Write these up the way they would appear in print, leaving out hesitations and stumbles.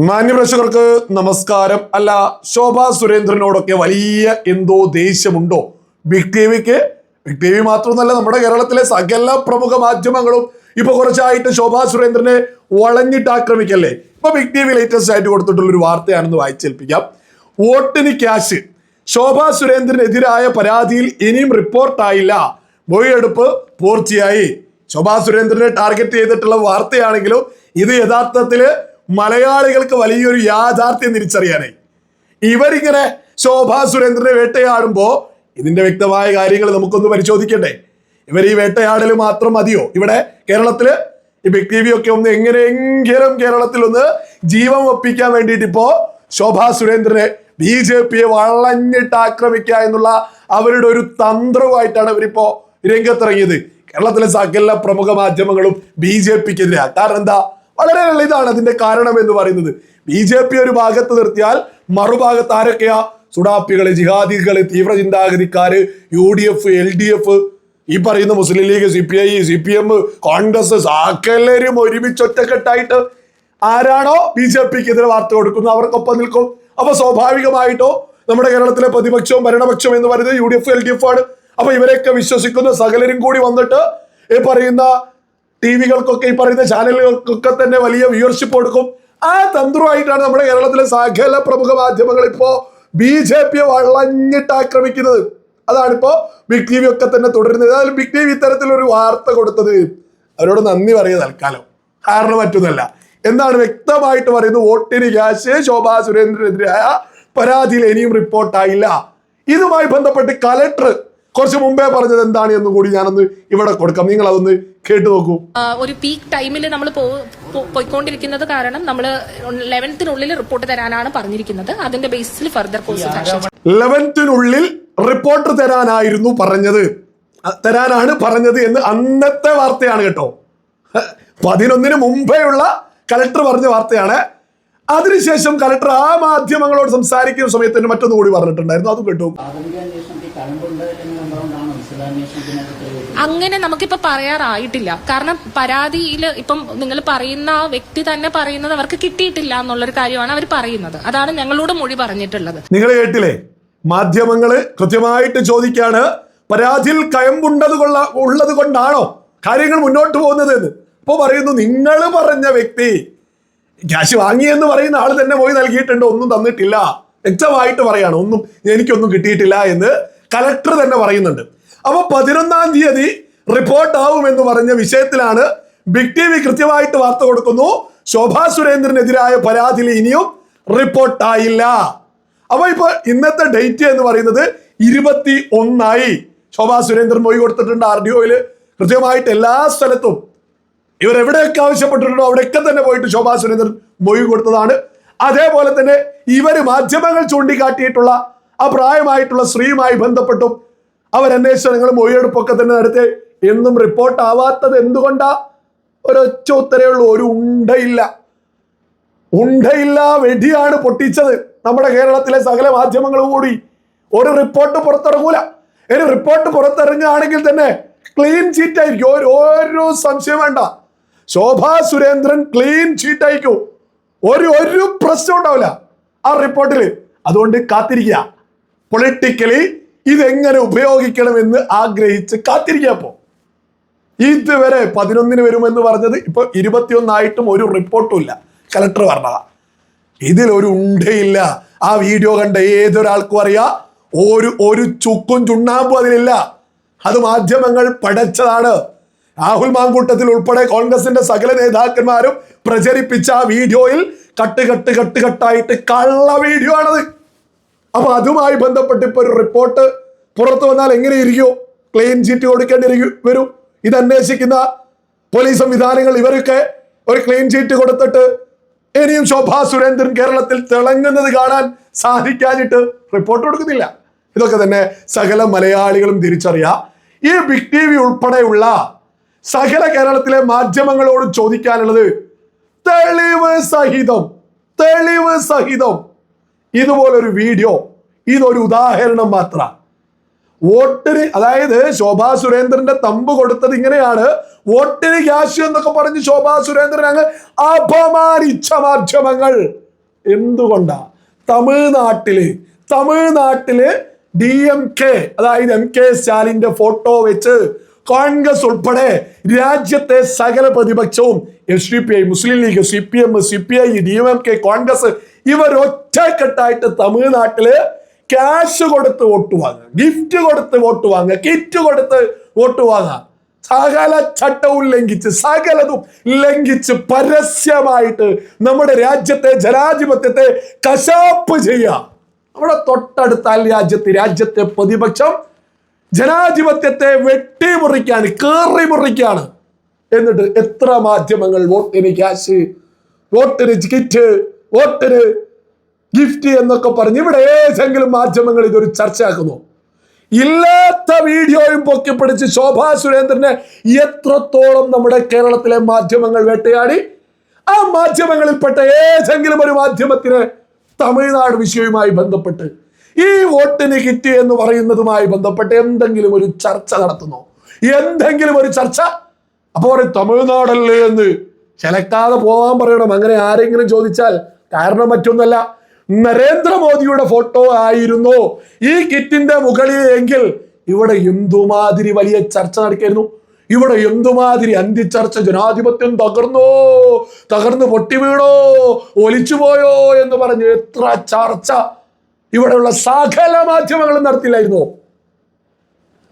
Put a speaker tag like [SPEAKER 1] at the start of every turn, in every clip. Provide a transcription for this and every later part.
[SPEAKER 1] മാന്യപ്രേക്ഷകർക്ക് നമസ്കാരം. അല്ല, ശോഭാ സുരേന്ദ്രനോടൊക്കെ വലിയ എന്തോ ദേഷ്യമുണ്ടോ ബിഗ് ടിവിക്ക്? ബിഗ് ടി വി മാത്രമൊന്നല്ല, നമ്മുടെ കേരളത്തിലെ സകല പ്രമുഖ മാധ്യമങ്ങളും ഇപ്പൊ കുറച്ചായിട്ട് ശോഭാ സുരേന്ദ്രനെ വളഞ്ഞിട്ട് ആക്രമിക്കല്ലേ. ഇപ്പൊ ബിഗ് ടി വി ലേറ്റസ്റ്റ് ആയിട്ട് കൊടുത്തിട്ടുള്ള ഒരു വാർത്തയാണെന്ന് വായിച്ചേൽപ്പിക്കാം. വോട്ടിന് ക്യാഷ്, ശോഭാ സുരേന്ദ്രനെതിരായ പരാതിയിൽ ഇനിയും റിപ്പോർട്ടായില്ല, മൊഴിയെടുപ്പ് പൂർത്തിയായി. ശോഭാ സുരേന്ദ്രനെ ടാർഗറ്റ് ചെയ്തിട്ടുള്ള വാർത്തയാണെങ്കിലും ഇത് യഥാർത്ഥത്തില് മലയാളികൾക്ക് വലിയൊരു യാഥാർത്ഥ്യം തിരിച്ചറിയാനായി. ഇവരിങ്ങനെ ശോഭാ സുരേന്ദ്രനെ വേട്ടയാടുമ്പോ ഇതിന്റെ വ്യക്തമായ കാര്യങ്ങൾ നമുക്കൊന്ന് പരിശോധിക്കണ്ടേ? ഇവർ ഈ വേട്ടയാടൽ മാത്രം മതിയോ? ഇവിടെ കേരളത്തില് ഈ ബിഗ് ടി വി ഒക്കെ ഒന്ന് എങ്ങനെയെങ്കിലും കേരളത്തിൽ ഒന്ന് ജീവൻ ഒപ്പിക്കാൻ വേണ്ടിയിട്ട് ഇപ്പോ ശോഭാ സുരേന്ദ്രനെ BJP വളഞ്ഞിട്ട് ആക്രമിക്കുക എന്നുള്ള അവരുടെ ഒരു തന്ത്രവുമായിട്ടാണ് ഇവരിപ്പോ രംഗത്തിറങ്ങിയത്. കേരളത്തിലെ സകല പ്രമുഖ മാധ്യമങ്ങളും BJPക്കെതിരാണ്. കാരണം എന്താ? വളരെ ലളിതാണ് അതിന്റെ കാരണം എന്ന് പറയുന്നത്. BJP ഒരു ഭാഗത്ത് നിർത്തിയാൽ മറുഭാഗത്ത് ആരൊക്കെയാ? സുഡാപ്പികള്, ജിഹാദികള്, തീവ്ര ചിന്താഗതിക്കാര്, UDF, LDF, ഈ പറയുന്ന മുസ്ലിം ലീഗ്, CPI, CPM, കോൺഗ്രസ്, സകലരും ഒരുമിച്ച് ഒറ്റക്കെട്ടായിട്ട് ആരാണോ BJPക്കെതിരെ വാർത്ത കൊടുക്കുന്നത് അവർക്കൊപ്പം നിൽക്കും. അപ്പൊ സ്വാഭാവികമായിട്ടോ നമ്മുടെ കേരളത്തിലെ പ്രതിപക്ഷവും ഭരണപക്ഷവും എന്ന് പറയുന്നത് UDF, LDF ആണ്. അപ്പൊ ഇവരെയൊക്കെ വിശ്വസിക്കുന്ന സകലരും കൂടി വന്നിട്ട് ഈ പറയുന്ന ടിവികൾക്കൊക്കെ, ഈ പറയുന്ന ചാനലുകൾക്കൊക്കെ തന്നെ വലിയ വ്യൂവർഷിപ്പ് കൊടുക്കും. ആ തന്ത്രമായിട്ടാണ് നമ്മുടെ കേരളത്തിലെ സകല പ്രമുഖ മാധ്യമങ്ങൾ ഇപ്പോ BJP വളഞ്ഞിട്ട് ആക്രമിക്കുന്നത്. അതാണിപ്പോ ബിഗ് ടി വി ഒക്കെ തന്നെ തുടരുന്നത്. ഏതായാലും ബിഗ് ടി വി ഇത്തരത്തിലൊരു വാർത്ത കൊടുത്തത് അവരോട് നന്ദി പറയുക തൽക്കാലം, കാരണം മറ്റൊന്നല്ല. എന്താണ് വ്യക്തമായിട്ട് പറയുന്നത്? വോട്ടിന് ക്യാഷ്, ശോഭാ സുരേന്ദ്രനെതിരായ പരാതിയിൽ ഇനിയും റിപ്പോർട്ടായില്ല. ഇതുമായി ബന്ധപ്പെട്ട് കലക്ടർ കുറച്ച് മുമ്പേ പറഞ്ഞത് എന്താണ് എന്ന് കൂടി ഞാനൊന്ന് ഇവിടെ കൊടുക്കാം, നിങ്ങൾ അതൊന്ന് കേട്ടു നോക്കൂ.
[SPEAKER 2] ഒരു പീക്ക് ടൈമിൽ നമ്മൾ പോയിക്കൊണ്ടിരിക്കുന്നത് കാരണം നമ്മൾ 11th റിപ്പോർട്ട് തരാനാണ് പറഞ്ഞിരിക്കുന്നത്. അതിന്റെ ബേസിൽ further course of action
[SPEAKER 1] 11th report തരാനാണ് പറഞ്ഞത് എന്ന് അന്നത്തെ വാർത്തയാണ് കേട്ടോ. 11 മുമ്പേ ഉള്ള കലക്ടർ പറഞ്ഞ വാർത്തയാണ്. അതിനുശേഷം കലക്ടർ ആ മാധ്യമങ്ങളോട് സംസാരിക്കുന്ന സമയത്ത് തന്നെ മറ്റൊന്നും കൂടി പറഞ്ഞിട്ടുണ്ടായിരുന്നു, അതും കേട്ടു.
[SPEAKER 2] അങ്ങനെ നമുക്കിപ്പോ പറയാറായിട്ടില്ല. കാരണം പരാതിയിൽ ഇപ്പം നിങ്ങൾ പറയുന്ന ആ വ്യക്തി തന്നെ പറയുന്നത് അവർക്ക് കിട്ടിയിട്ടില്ല എന്നുള്ളൊരു കാര്യമാണ് അവർ പറയുന്നത്. അതാണ് ഞങ്ങളോട് മൊഴി പറഞ്ഞിട്ടുള്ളത്.
[SPEAKER 1] നിങ്ങൾ കേട്ടില്ലേ? മാധ്യമങ്ങള് കൃത്യമായിട്ട് ചോദിക്കാണ്, പരാതിയിൽ ഉള്ളത് കൊണ്ടാണോ കാര്യങ്ങൾ മുന്നോട്ട് പോകുന്നത് എന്ന്. ഇപ്പൊ പറയുന്നു, നിങ്ങൾ പറഞ്ഞ വ്യക്തി ക്യാഷ് വാങ്ങിയെന്ന് പറയുന്ന ആള് തന്നെ പോയി നൽകിയിട്ടുണ്ട്, ഒന്നും തന്നിട്ടില്ല. വ്യക്തമായിട്ട് പറയാണ്, എനിക്കൊന്നും കിട്ടിയിട്ടില്ല എന്ന് കലക്ടർ തന്നെ പറയുന്നുണ്ട്. അപ്പൊ 11-ാം തീയതി റിപ്പോർട്ട് ആവുമെന്ന് പറഞ്ഞ വിഷയത്തിലാണ് ബിഗ് ടി വി കൃത്യമായിട്ട് വാർത്ത കൊടുക്കുന്നു. ശോഭാ സുരേന്ദ്രനെതിരായ പരാതിയിൽ ഇനിയും റിപ്പോർട്ടായില്ല. അപ്പൊ ഇപ്പൊ ഇന്നത്തെ ഡേറ്റ് എന്ന് പറയുന്നത് 21 ശോഭാ സുരേന്ദ്രൻ മൊഴി കൊടുത്തിട്ടുണ്ട് RDOയില്. കൃത്യമായിട്ട് എല്ലാ സ്ഥലത്തും ഇവർ എവിടെയൊക്കെ ആവശ്യപ്പെട്ടിട്ടുണ്ടോ അവിടെയൊക്കെ തന്നെ പോയിട്ട് ശോഭാ സുരേന്ദ്രൻ മൊഴി കൊടുത്തതാണ്. അതേപോലെ തന്നെ ഇവര് മാധ്യമങ്ങൾ ചൂണ്ടിക്കാട്ടിയിട്ടുള്ള ആ പ്രായമായിട്ടുള്ള സ്ത്രീയുമായി ബന്ധപ്പെട്ടും അവരന്വേഷണങ്ങൾ മൊഴിയെടുപ്പൊക്കെ തന്നെ നടത്തി. എന്നും റിപ്പോർട്ട് ആവാത്തത് എന്തുകൊണ്ടാ? ഒരൊറ്റ ഉത്തരേ ഉള്ളൂ, ഒരു ഉണ്ടയില്ല വെടിയാണ് പൊട്ടിച്ചത്. നമ്മുടെ കേരളത്തിലെ സകല മാധ്യമങ്ങൾ കൂടി ഒരു റിപ്പോർട്ട് പുറത്തിറങ്ങൂല. ഒരു റിപ്പോർട്ട് പുറത്തിറങ്ങുകയാണെങ്കിൽ തന്നെ ക്ലീൻ ചീറ്റ് ആയിരിക്കും, ഓരോ സംശയം വേണ്ട. ശോഭാ സുരേന്ദ്രൻ ക്ലീൻ ചീറ്റ് ആയിരിക്കും, ഒരു പ്രശ്നം ഉണ്ടാവില്ല ആ റിപ്പോർട്ടില്. അതുകൊണ്ട് കാത്തിരിക്കുക, പൊളിറ്റിക്കലി ഇതെങ്ങനെ ഉപയോഗിക്കണമെന്ന് ആഗ്രഹിച്ച് കാത്തിരിക്കുക. അപ്പോ ഇതുവരെ 11 വരുമെന്ന് പറഞ്ഞത് ഇപ്പൊ 21 ഒരു റിപ്പോർട്ടും ഇല്ല. കലക്ടർ പറഞ്ഞതാ. ഇതിലൊരു ഉണ്ടയില്ല. ആ വീഡിയോ കണ്ട ഏതൊരാൾക്കും അറിയാം, ഒരു ചുക്കും ചുണ്ണാമ്പും അതിലില്ല. അത് മാധ്യമങ്ങൾ പടച്ചതാണ്. രാഹുൽ മാങ്കൂട്ടത്തിൽ ഉൾപ്പെടെ കോൺഗ്രസിന്റെ സകല നേതാക്കന്മാരും പ്രചരിപ്പിച്ച ആ വീഡിയോയിൽ കട്ടായിട്ട് കള്ള വീഡിയോ ആണത്. അപ്പൊ അതുമായി ബന്ധപ്പെട്ട് ഇപ്പൊ ഒരു റിപ്പോർട്ട് പുറത്തു വന്നാൽ എങ്ങനെ ഇരിക്കും? ക്ലീൻ ചീറ്റ് കൊടുക്കേണ്ടി വരും. ഇത് അന്വേഷിക്കുന്ന പോലീസ് സംവിധാനങ്ങൾ ഇവരൊക്കെ ഒരു ക്ലീൻ ചീറ്റ് കൊടുത്തിട്ട് ഇനിയും ശോഭാ സുരേന്ദ്രൻ കേരളത്തിൽ തിളങ്ങുന്നത് കാണാൻ സാധിക്കാഞ്ഞിട്ട് റിപ്പോർട്ട് കൊടുക്കുന്നില്ല. ഇതൊക്കെ തന്നെ സകല മലയാളികളും തിരിച്ചറിയാം. ഈ ബിഗ് ടി വി ഉൾപ്പെടെയുള്ള സകല കേരളത്തിലെ മാധ്യമങ്ങളോട് ചോദിക്കാനുള്ളത്, തെളിവ് സഹിതം ഇതുപോലൊരു വീഡിയോ, ഇതൊരു ഉദാഹരണം മാത്രം. വോട്ടിന്, അതായത് ശോഭാ സുരേന്ദ്രന്റെ തമ്പ് കൊടുത്തത് ഇങ്ങനെയാണ്. വോട്ടിന് ക്യാഷ് എന്നൊക്കെ പറഞ്ഞ് ശോഭാ സുരേന്ദ്രൻ അങ്ങ് അപമാനിച്ച മാധ്യമങ്ങൾ എന്തുകൊണ്ടാ തമിഴ്നാട്ടില് DMK, അതായത് MK സ്റ്റാലിന്റെ ഫോട്ടോ വെച്ച് കോൺഗ്രസ് ഉൾപ്പെടെ രാജ്യത്തെ സകല പ്രതിപക്ഷവും SDPI, Muslim League, CPM, CPI, DMK, Congress ഇവർ ഒറ്റക്കെട്ടായിട്ട് തമിഴ്നാട്ടില് ക്യാഷ് കൊടുത്ത് വോട്ട് വാങ്ങുക, ഗിഫ്റ്റ് കൊടുത്ത് വോട്ട് വാങ്ങുക, കിറ്റ് കൊടുത്ത് വോട്ട് വാങ്ങുക. സകല ചട്ടവും ലംഘിച്ച് സകലതും ലംഘിച്ച് പരസ്യമായിട്ട് നമ്മുടെ രാജ്യത്തെ ജനാധിപത്യത്തെ കശാപ്പ് ചെയ്യുക. നമ്മുടെ തൊട്ടടുത്താൽ രാജ്യത്തെ പ്രതിപക്ഷം ജനാധിപത്യത്തെ വെട്ടിമുറിക്കാണ്, കീറി മുറിക്കാണ്. എന്നിട്ട് എത്ര മാധ്യമങ്ങൾ വോട്ടിന് ക്യാഷ്, വോട്ടിന് കിറ്റ്, വോട്ടിന് ഗിഫ്റ്റ് എന്നൊക്കെ പറഞ്ഞ് ഇവിടെ ഏതെങ്കിലും മാധ്യമങ്ങൾ ഇതൊരു ചർച്ചയാക്കുന്നു? ഇല്ലാത്ത വീഡിയോയും പൊക്കിപ്പിടിച്ച് ശോഭാ സുരേന്ദ്രനെ എത്രത്തോളം നമ്മുടെ കേരളത്തിലെ മാധ്യമങ്ങൾ വേട്ടയാടി. ആ മാധ്യമങ്ങളിൽപ്പെട്ട ഏതെങ്കിലും ഒരു മാധ്യമത്തിന് തമിഴ്നാട് വിഷയവുമായി ബന്ധപ്പെട്ട് ഈ വോട്ടിന് കിറ്റ് എന്ന് പറയുന്നതുമായി ബന്ധപ്പെട്ട് എന്തെങ്കിലും ഒരു ചർച്ച നടത്തുന്നോ? എന്തെങ്കിലും ഒരു ചർച്ച? അപ്പൊ പറയും തമിഴ്നാടല്ലേ എന്ന് ചിലക്കാതെ പോകാൻ പറയണം. അങ്ങനെ ആരെങ്കിലും ചോദിച്ചാൽ കാരണം മറ്റൊന്നല്ല, നരേന്ദ്രമോദിയുടെ ഫോട്ടോ ആയിരുന്നു ഈ കിറ്റിന്റെ മുകളിൽ എങ്കിൽ ഇവിടെ എന്തുമാതിരി വലിയ ചർച്ച നടക്കായിരുന്നു. ഇവിടെ എന്തുമാതിരി അന്തിച്ചർച്ച, ജനാധിപത്യം തകർന്നു പൊട്ടി വീണോ, ഒലിച്ചു പോയോ എന്ന് പറഞ്ഞ് എത്ര ചർച്ച ഇവിടെയുള്ള സകല മാധ്യമങ്ങളും നടത്തില്ലായിരുന്നോ?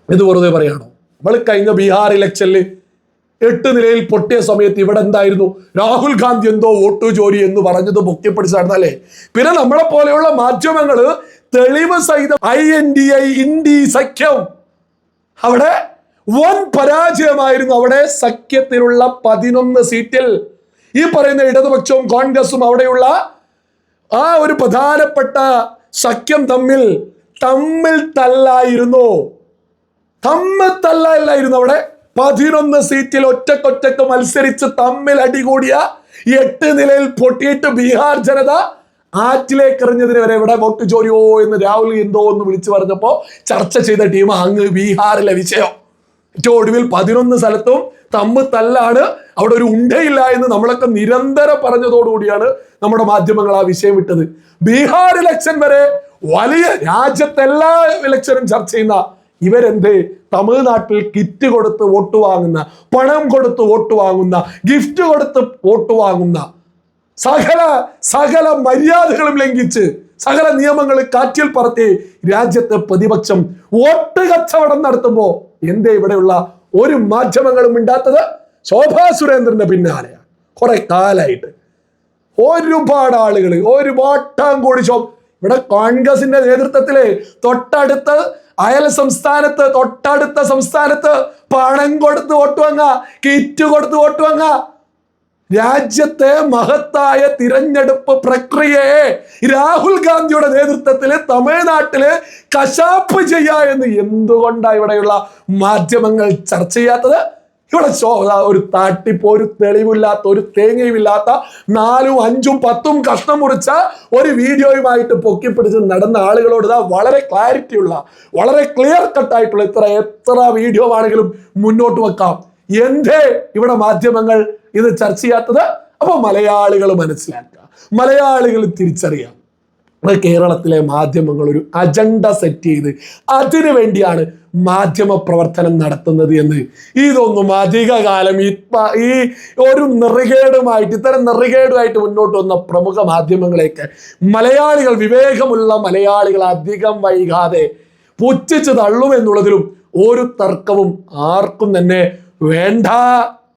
[SPEAKER 1] ഇത് വെറുതെ പറയാണോ? നമ്മൾ കഴിഞ്ഞ ബീഹാർ ഇലക്ഷനിൽ 8 നിലയിൽ പൊട്ടിയ സമയത്ത് ഇവിടെ എന്തായിരുന്നു? രാഹുൽ ഗാന്ധി എന്തോ വോട്ട് ചോരി എന്ന് പറഞ്ഞത് പൊക്കിപ്പിടിച്ചായിരുന്നല്ലേ? പിന്നെ നമ്മളെ പോലെയുള്ള മാധ്യമങ്ങള് തെളിവ് സഹിതം INDI ഇന്ത്യ സഖ്യം അവിടെ വൻ പരാജയമായിരുന്നു. അവിടെ സഖ്യത്തിലുള്ള 11 സീറ്റിൽ ഈ പറയുന്ന ഇടതുപക്ഷവും കോൺഗ്രസും അവിടെയുള്ള ആ ഒരു പ്രധാനപ്പെട്ട സഖ്യം തമ്മിൽ തല്ലായിരുന്നു. അവിടെ 11 സീറ്റിൽ ഒറ്റക്കൊറ്റക്ക് മത്സരിച്ച് തമ്മിൽ അടികൂടിയ 8 നിലയിൽ പൊട്ടിയിട്ട് ബീഹാർ ജനത ആറ്റിലേക്ക് എറിഞ്ഞതിന് വരെ ഇവിടെ വോട്ട് ചോരിയോ എന്ന് രാഹുൽ എന്തോ ഒന്ന് വിളിച്ചു പറഞ്ഞപ്പോ ചർച്ച ചെയ്ത ടീം അങ്ങ് ബീഹാറിലെ വിഷയം. ഏറ്റവും ഒടുവിൽ 11 സ്ഥലത്തും തല്ലാണ്, അവിടെ ഒരു ഉണ്ടയില്ല എന്ന് നമ്മളൊക്കെ നിരന്തരം പറഞ്ഞതോടുകൂടിയാണ് നമ്മുടെ മാധ്യമങ്ങൾ ആ വിഷയം വിട്ടത്. ബീഹാർ ഇലക്ഷൻ വരെ വലിയ രാജ്യത്തെല്ലാ ഇലക്ഷനും ചർച്ച ചെയ്യുന്ന ഇവരെന്ത് തമിഴ്നാട്ടിൽ കിറ്റ് കൊടുത്ത് വോട്ട് വാങ്ങുന്ന, പണം കൊടുത്ത് വോട്ട് വാങ്ങുന്ന, ഗിഫ്റ്റ് കൊടുത്ത് വോട്ട് വാങ്ങുന്ന, സകല മര്യാദകളും ലംഘിച്ച് സകല നിയമങ്ങൾ കാറ്റിൽ പറത്തി രാജ്യത്തെ പ്രതിപക്ഷം വോട്ട് കച്ചവടം നടത്തുമ്പോ എന്തേ ഇവിടെയുള്ള ഒരു മാധ്യമങ്ങളും മിണ്ടാത്തത്? ശോഭാ സുരേന്ദ്രന്റെ പിന്നാലെയാണ് കുറെ കാലായിട്ട് ഒരുപാട് ആളുകൾ, ഒരു വോട്ടാം കൂടി ഇവിടെ കോൺഗ്രസിന്റെ നേതൃത്വത്തില് തൊട്ടടുത്ത സംസ്ഥാനത്ത് പണം കൊടുത്ത് വോട്ട് വാങ്ങുക, കിറ്റ് കൊടുത്ത് വോട്ട് വാങ്ങുക. രാജ്യത്തെ മഹത്തായ തിരഞ്ഞെടുപ്പ് പ്രക്രിയയെ രാഹുൽ ഗാന്ധിയുടെ നേതൃത്വത്തില് തമിഴ്നാട്ടില് കശാപ്പ് എന്ന് എന്തുകൊണ്ടാണ് ഇവിടെയുള്ള മാധ്യമങ്ങൾ ചർച്ച ചെയ്യാത്തത്? ഇവിടെ ഒരു താട്ടിപ്പ്, ഒരു തെളിവില്ലാത്ത, ഒരു തേങ്ങയുമില്ലാത്ത 4ഉം 5ഉം 10ഉം കഷ്ണം മുറിച്ച ഒരു വീഡിയോയുമായിട്ട് പൊക്കിപ്പിടിച്ച് നടന്ന ആളുകളോട് വളരെ ക്ലാരിറ്റി ഉള്ള, വളരെ ക്ലിയർ കട്ടായിട്ടുള്ള എത്ര വീഡിയോ ആണെങ്കിലും മുന്നോട്ട് വെക്കാം. എന്തേ ഇവിടെ മാധ്യമങ്ങൾ ഇത് ചർച്ച ചെയ്യാത്തത്? അപ്പൊ മലയാളികൾ മനസ്സിലാക്കുക, മലയാളികൾ തിരിച്ചറിയാം. കേരളത്തിലെ മാധ്യമങ്ങൾ ഒരു അജണ്ട സെറ്റ് ചെയ്ത് അതിനു വേണ്ടിയാണ് മാധ്യമ പ്രവർത്തനം നടത്തുന്നത് എന്ന്. ഇതൊന്നും അധിക കാലം ഈ ഒരു ഇത്തരം നെറികേടുമായിട്ട് മുന്നോട്ട് വന്ന പ്രമുഖ മാധ്യമങ്ങളെയൊക്കെ മലയാളികൾ, വിവേകമുള്ള മലയാളികൾ അധികം വൈകാതെ പുച്ഛിച്ച് തള്ളുമെന്നുള്ളതിലും ഒരു തർക്കവും ആർക്കും തന്നെ വേണ്ട.